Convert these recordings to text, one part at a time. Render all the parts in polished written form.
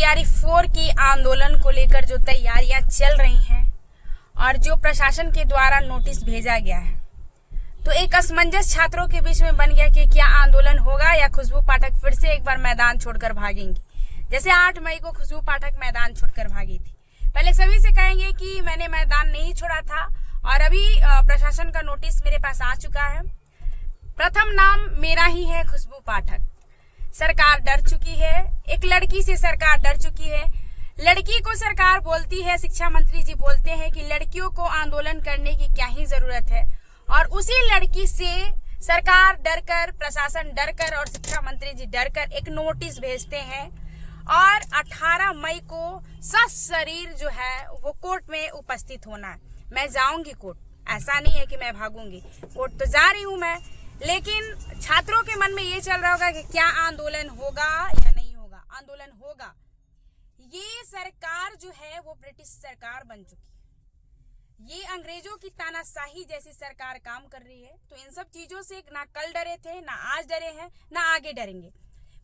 TRE 4 की आंदोलन को लेकर जो तैयारियां चल रही हैं और जो प्रशासन के द्वारा नोटिस भेजा गया है, तो एक असमंजस छात्रों के बीच में बन गया कि क्या आंदोलन होगा या खुशबू पाठक फिर से एक बार मैदान छोड़कर भागेंगी। जैसे 8 मई को खुशबू पाठक मैदान छोड़कर भागी थी। पहले सभी से कहेंगे कि मैंने मैदान नहीं छोड़ा था और अभी प्रशासन का नोटिस मेरे पास आ चुका है। प्रथम नाम मेरा ही है, खुशबू पाठक। सरकार डर चुकी है, एक लड़की से सरकार डर चुकी है। लड़की को सरकार बोलती है, शिक्षा मंत्री जी बोलते हैं कि लड़कियों को आंदोलन करने की क्या ही जरूरत है, और उसी लड़की से सरकार डरकर, प्रशासन डरकर और शिक्षा मंत्री जी डरकर एक नोटिस भेजते हैं और 18 मई को सशरीर जो है वो कोर्ट में उपस्थित होना है। मैं जाऊंगी कोर्ट, ऐसा नहीं है कि मैं भागूंगी, कोर्ट तो जा रही हूं मैं, लेकिन छात्रों के मन में ये चल रहा होगा कि क्या आंदोलन होगा या नहीं होगा। आंदोलन होगा। ये सरकार जो है वो ब्रिटिश सरकार बन चुकी है, ये अंग्रेजों की तानाशाही जैसी सरकार काम कर रही है। तो इन सब चीजों से ना कल डरे थे, ना आज डरे हैं, ना आगे डरेंगे।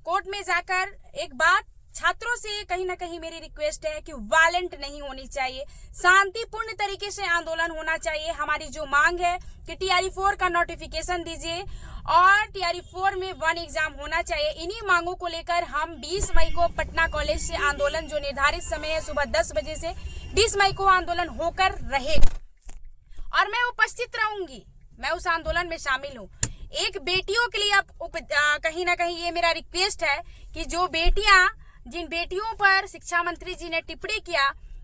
कोर्ट में जाकर एक बात छात्रों से कहीं ना कहीं मेरी रिक्वेस्ट है कि वायलेंट नहीं होनी चाहिए, शांतिपूर्ण तरीके से आंदोलन होना चाहिए। हमारी जो मांग है कि टीआरई 4 का नोटिफिकेशन दीजिए और टीआरई 4 में 1 एग्जाम होना चाहिए। इन्हीं मांगों को लेकर हम 20 मई को पटना कॉलेज से आंदोलन, जो निर्धारित समय है सुबह 10 बजे से, 20 मई को आंदोलन होकर रहेगा और मैं उपस्थित रहूंगी। मैं उस आंदोलन में शामिल हूँ। एक बेटियों के लिए अब कहीं ना कहीं ये मेरा रिक्वेस्ट है कि जो बेटियां, जिन बेटियों पर शिक्षा मंत्री जी ने टिप्पणी किया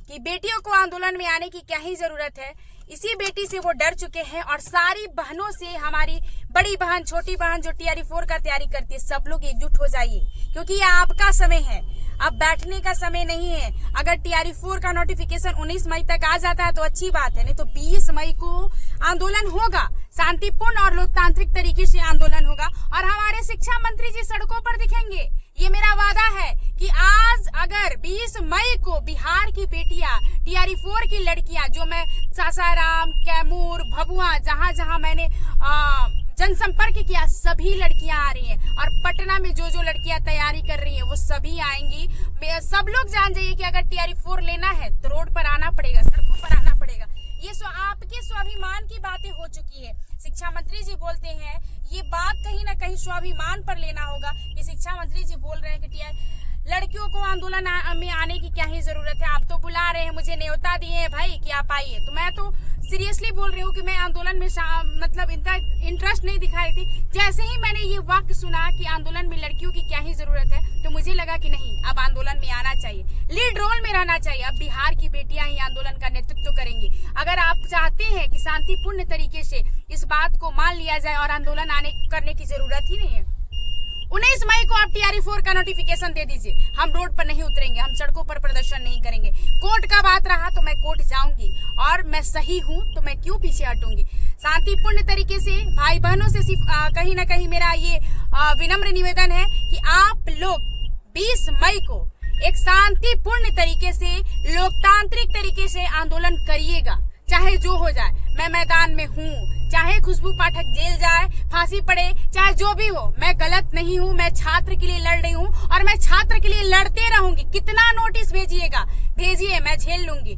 कि बेटियों को आंदोलन में आने की क्या ही जरूरत है, इसी बेटी से वो डर चुके हैं। और सारी बहनों से, हमारी बड़ी बहन, छोटी बहन जो टीआरई 4 का तैयारी करती है, सब लोग एकजुट हो जाइए, क्योंकि ये आपका समय है, अब बैठने का समय नहीं है। अगर टीआरई 4 का नोटिफिकेशन 19 मई तक आ जाता है तो अच्छी बात है, नहीं तो 20 मई को आंदोलन होगा, शांतिपूर्ण और लोकतांत्रिक तरीके से आंदोलन होगा और हमारे शिक्षा मंत्री जी सड़कों पर दिखेंगे। ये मेरा वादा है कि आज अगर 20 मई को बिहार की बेटियां, टीआरई 4 की लड़कियां, जो मैं सासाराम, कैमूर, भभुआ, जहां जहां मैंने जनसंपर्क किया, सभी लड़कियां आ रही हैं और पटना में जो जो लड़कियां तैयारी कर रही हैं वो सभी आएंगी। सब लोग जान जाइए कि अगर टीआरई 4 लेना है तो रोड पर आना पड़ेगा, सड़कों पर आना पड़ेगा। ये आपके स्वाभिमान की बातें हो चुकी है। शिक्षा मंत्री जी बोलते हैं, ये बात कहीं ना कहीं स्वाभिमान पर लेना होगा कि शिक्षा मंत्री जी बोल रहे हैं कि लड़कियों को आंदोलन में आने की क्या ही जरूरत है, आप तो बुला रहे हैं, मुझे न्योता दिए हैं भाई कि आप आइए। तो मैं तो सीरियसली बोल रही हूँ कि मैं आंदोलन में मतलब इतना इंटरेस्ट नहीं दिखाई थी। जैसे ही मैंने ये वाक्य सुना कि आंदोलन में लड़कियों की क्या ही जरूरत है, तो मुझे लगा कि नहीं, अब आंदोलन में आना चाहिए, लीड रोल में रहना चाहिए। अब बिहार की बेटियां ही आंदोलन का नेतृत्व करेंगी। अगर आप चाहते हैं कि शांतिपूर्ण तरीके से इस बात को मान लिया जाए और आंदोलन करने की जरूरत ही नहीं है, 19 मई को आप टीआरई 4 का नोटिफिकेशन दे दीजिए। हम रोड पर नहीं उतरेंगे, हम सड़कों पर प्रदर्शन नहीं करेंगे। कोर्ट का बात रहा तो मैं कोर्ट जाऊंगी और मैं सही हूं तो मैं क्यों पीछे हटूंगी। शांतिपूर्ण तरीके से भाई बहनों से कहीं ना कहीं मेरा ये विनम्र निवेदन है कि आप लोग 20 मई को एक शांतिपूर्ण तरीके से, लोकतांत्रिक तरीके से आंदोलन करिएगा, चाहे जो हो जाए। मैं मैदान में हूँ, चाहे खुशबू पाठक जेल जाए, फांसी पड़े, चाहे जो भी हो, मैं गलत नहीं हूँ। मैं छात्र के लिए लड़ रही हूँ और मैं छात्र के लिए लड़ते रहूंगी। कितना नोटिस भेजिएगा, भेजिए, मैं झेल लूंगी।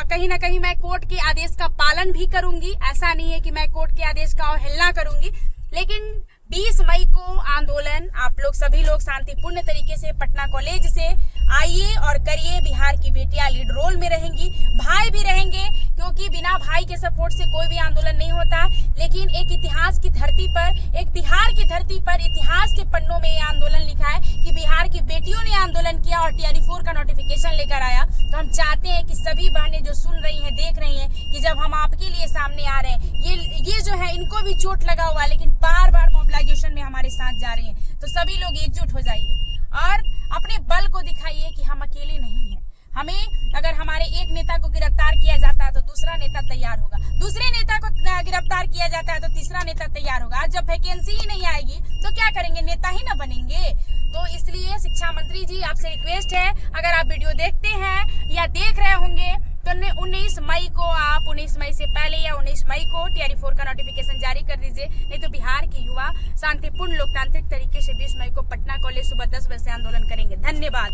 कहीं ना कहीं मैं कोर्ट के आदेश का पालन भी करूंगी। ऐसा नहीं है कि मैं कोर्ट के आदेश का अवहेलना करूंगी, लेकिन 20 मई को आंदोलन आप लोग सभी लोग शांतिपूर्ण तरीके से पटना कॉलेज से आइए और करिए। बिहार की बेटियां लीड रोल में रहेंगी, भाई भी रहेंगे, क्योंकि बिना भाई के सपोर्ट से कोई भी आंदोलन नहीं होता। लेकिन एक इतिहास की धरती पर, एक बिहार की धरती पर, इतिहास के पन्नों में ये आंदोलन लिखा है कि बिहार की बेटियों ने आंदोलन किया और टीआरई 4 का नोटिफिकेशन लेकर आया। तो हम चाहते हैं कि सभी बहनें जो सुन रही हैं, देख रही हैं, कि जब हम आपके लिए सामने आ रहे हैं, ये जो है इनको भी चोट लगा हुआ है, लेकिन बार बार मोबिलाइजेशन में हमारे साथ जा रही हैं। तो सभी लोग एकजुट हो जाइए और अपने बल को दिखाइए कि हम अकेले नहीं हैं। हमें, अगर हमारे एक नेता को गिरफ्तार किया जाता है तो दूसरा नेता तैयार होगा, दूसरे नेता को गिरफ्तार किया जाता है तो तीसरा नेता तैयार होगा। आज जब वैकेंसी ही नहीं आएगी तो क्या करेंगे, नेता ही ना बनेंगे। तो इसलिए शिक्षा मंत्री जी आपसे रिक्वेस्ट है, अगर आप वीडियो देखते हैं या देख रहे होंगे करने 19 मई को आप 19 मई से पहले या 19 मई को TRE4 का नोटिफिकेशन जारी कर दीजिए, नहीं तो बिहार के युवा शांतिपूर्ण लोकतांत्रिक तरीके से 20 मई को पटना कॉलेज सुबह 10 बजे से आंदोलन करेंगे। धन्यवाद।